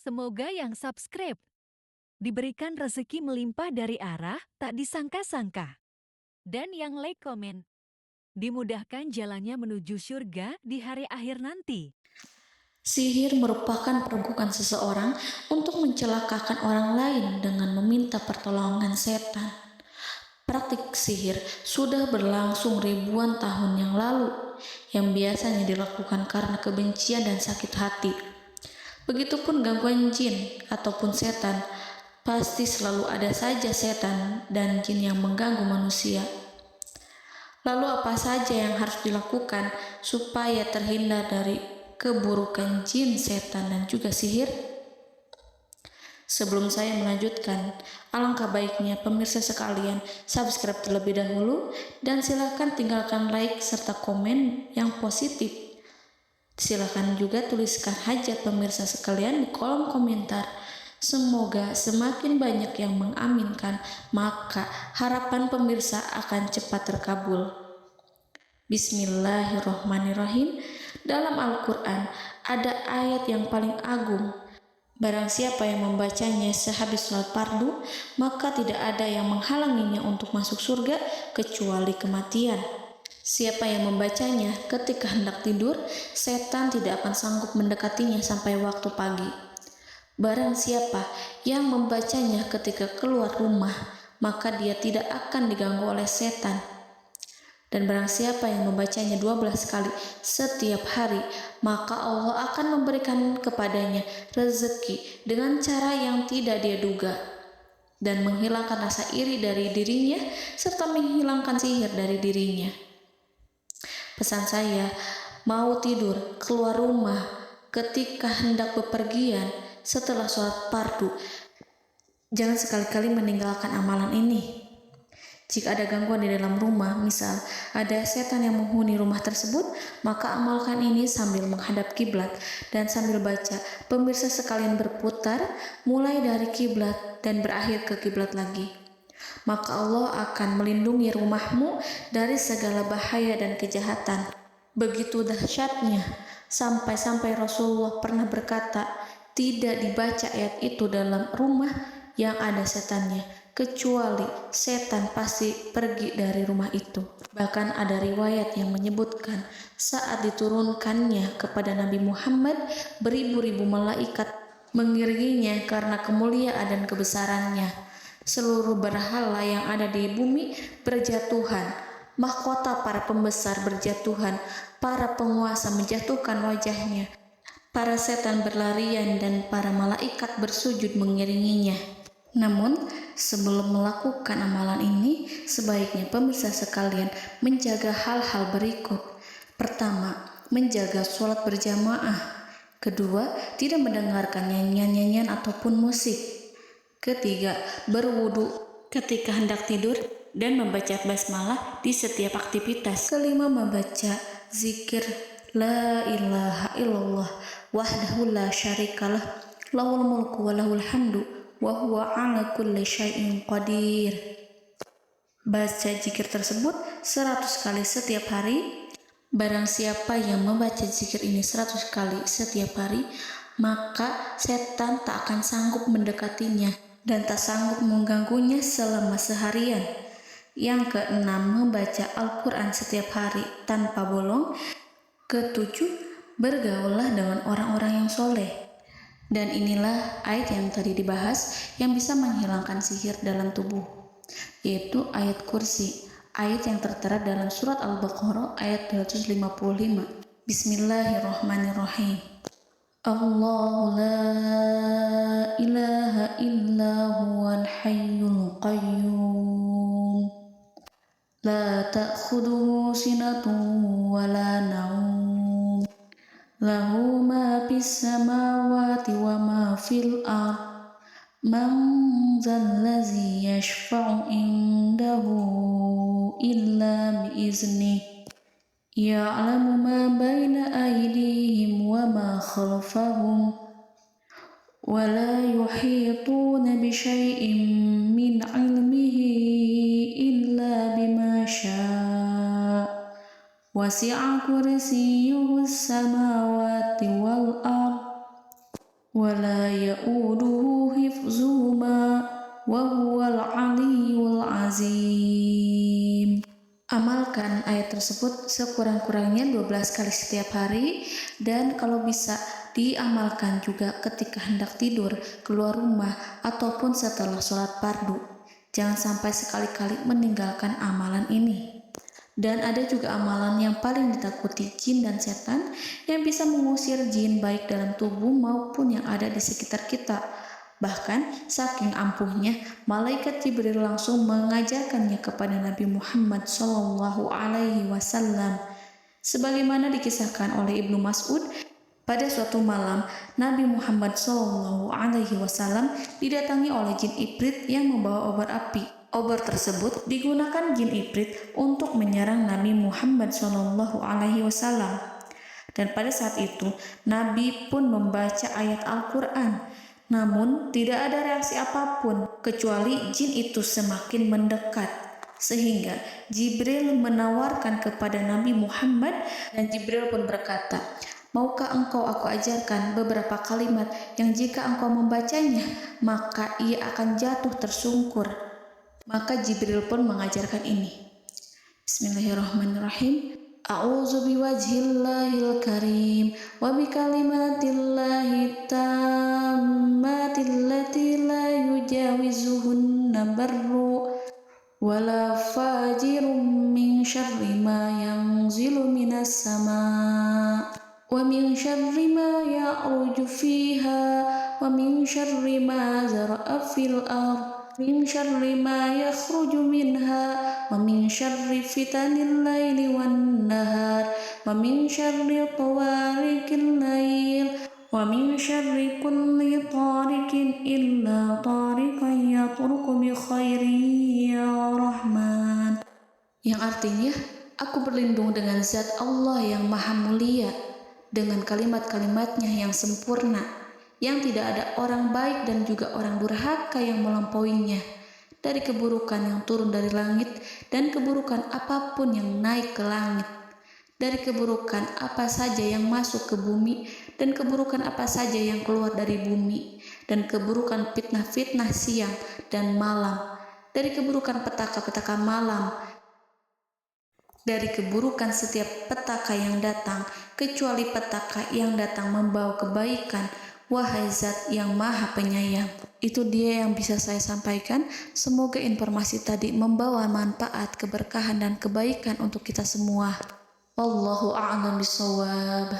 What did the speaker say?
Semoga yang subscribe diberikan rezeki melimpah dari arah tak disangka-sangka. Dan yang like komen, dimudahkan jalannya menuju surga di hari akhir nanti. Sihir merupakan perbuatan seseorang untuk mencelakakan orang lain dengan meminta pertolongan setan. Praktik sihir sudah berlangsung ribuan tahun yang lalu, yang biasanya dilakukan karena kebencian dan sakit hati. Begitupun gangguan jin ataupun setan, pasti selalu ada saja setan dan jin yang mengganggu manusia. Lalu apa saja yang harus dilakukan supaya terhindar dari keburukan jin, setan, dan juga sihir? Sebelum saya melanjutkan, alangkah baiknya pemirsa sekalian subscribe terlebih dahulu dan silakan tinggalkan like serta komen yang positif. Silakan juga tuliskan hajat pemirsa sekalian di kolom komentar. Semoga semakin banyak yang mengaminkan, maka harapan pemirsa akan cepat terkabul. Bismillahirrohmanirrohim. Dalam Al-Quran ada ayat yang paling agung. Barang siapa yang membacanya sehabis sholat fardu, maka tidak ada yang menghalanginya untuk masuk surga kecuali kematian. Siapa yang membacanya ketika hendak tidur, setan tidak akan sanggup mendekatinya sampai waktu pagi. Barang siapa yang membacanya ketika keluar rumah, maka dia tidak akan diganggu oleh setan. Dan barang siapa yang membacanya 12 kali setiap hari, maka Allah akan memberikan kepadanya rezeki dengan cara yang tidak dia duga, dan menghilangkan rasa iri dari dirinya, serta menghilangkan sihir dari dirinya. Pesan saya, mau tidur, keluar rumah, ketika hendak bepergian, setelah sholat fardu, jangan sekali-kali meninggalkan amalan ini. Jika ada gangguan di dalam rumah, misal ada setan yang menghuni rumah tersebut, maka amalkan ini sambil menghadap kiblat dan sambil baca. Pemirsa sekalian berputar mulai dari kiblat dan berakhir ke kiblat lagi. Maka Allah akan melindungi rumahmu dari segala bahaya dan kejahatan. Begitu dahsyatnya, sampai-sampai Rasulullah pernah berkata, tidak dibaca ayat itu dalam rumah yang ada setannya, kecuali setan pasti pergi dari rumah itu. Bahkan ada riwayat yang menyebutkan saat diturunkannya kepada Nabi Muhammad, beribu-ribu malaikat mengiringinya karena kemuliaan dan kebesarannya. Seluruh berhala yang ada di bumi berjatuhan, mahkota para pembesar berjatuhan, para penguasa menjatuhkan wajahnya, para setan berlarian, dan para malaikat bersujud mengiringinya. Namun, sebelum melakukan amalan ini, sebaiknya pemirsa sekalian menjaga hal-hal berikut. Pertama, menjaga sholat berjamaah. Kedua, tidak mendengarkan nyanyian-nyanyian ataupun musik. Ketiga, berwudu ketika hendak tidur dan membaca basmalah di setiap aktivitas. Kelima, membaca zikir la ilaha illallah wahdahu la syarikalah lahul mulku wa lahul hamdu wa huwa ala kulli syai'in qadir. Baca zikir tersebut 100 kali setiap hari. Barang siapa yang membaca zikir ini 100 kali setiap hari, maka setan tak akan sanggup mendekatinya dan tak sanggup mengganggunya selama seharian. Yang keenam, membaca Al-Quran setiap hari tanpa bolong. Ketujuh, bergaullah dengan orang-orang yang soleh. Dan inilah ayat yang tadi dibahas yang bisa menghilangkan sihir dalam tubuh, yaitu ayat kursi, ayat yang tertera dalam surat Al-Baqarah ayat 255. Bismillahirrahmanirrahim. Allahu la ilaha illa huwal hayyul qayyum la ta'khuduhu sinatun wa la naum lahu ma fis samawati wa ma fil ard man zallazi yashfa'u indahu illa biiznih ya'lamu ma baina aydihim wa ma khalfahum wa la yuhituna bi syai'in min 'ilmihi illa bima syaa' wasi'a kursiyyuhu as-samawati wal ard wa ولا يؤوده حفظهما وهو العلي العظيم. Amalkan ayat tersebut sekurang-kurangnya 12 kali setiap hari, dan kalau bisa diamalkan juga ketika hendak tidur, keluar rumah, ataupun setelah sholat fardu. Jangan sampai sekali-kali meninggalkan amalan ini. Dan ada juga amalan yang paling ditakuti jin dan setan yang bisa mengusir jin baik dalam tubuh maupun yang ada di sekitar kita. Bahkan saking ampuhnya, malaikat Jibril langsung mengajarkannya kepada Nabi Muhammad SAW. Sebagaimana dikisahkan oleh Ibnu Mas'ud, pada suatu malam Nabi Muhammad SAW didatangi oleh jin Ifrit yang membawa obor api. Obor tersebut digunakan jin Ifrit untuk menyerang Nabi Muhammad SAW. Dan pada saat itu Nabi pun membaca ayat Al-Quran. Namun tidak ada reaksi apapun kecuali jin itu semakin mendekat, sehingga Jibril menawarkan kepada Nabi Muhammad, dan Jibril pun berkata, "Maukah engkau aku ajarkan beberapa kalimat yang jika engkau membacanya maka ia akan jatuh tersungkur?" Maka Jibril pun mengajarkan ini. Bismillahirrahmanirrahim. A'udzu biwajhillahil karim wa bikalimatillahi tammati allati la yujawizuhunna barru wala fajirun min syarri ma yanzilu minas sama' wa min syarri ma ya'ruju fiha wa min syarri ma zara'a fil ardh min syarri ma yakhruju minha wa min syarri fitanil laili wan nahar wa min syarri tawarikil lail wa min syarri kulli tarikin illa tarikan yatruku bi khairin ya Rahman. Yang artinya, aku berlindung dengan zat Allah yang maha mulia, dengan kalimat-kalimatnya yang sempurna, yang tidak ada orang baik dan juga orang durhaka yang melampauinya, dari keburukan yang turun dari langit dan keburukan apapun yang naik ke langit, dari keburukan apa saja yang masuk ke bumi dan keburukan apa saja yang keluar dari bumi, dan keburukan fitnah-fitnah siang dan malam, dari keburukan petaka-petaka malam, dari keburukan setiap petaka yang datang, kecuali petaka yang datang membawa kebaikan. Wahai Zat yang Maha Penyayang. Itu dia yang bisa saya sampaikan. Semoga informasi tadi membawa manfaat, keberkahan, dan kebaikan untuk kita semua. Wallahu a'lam bishawab.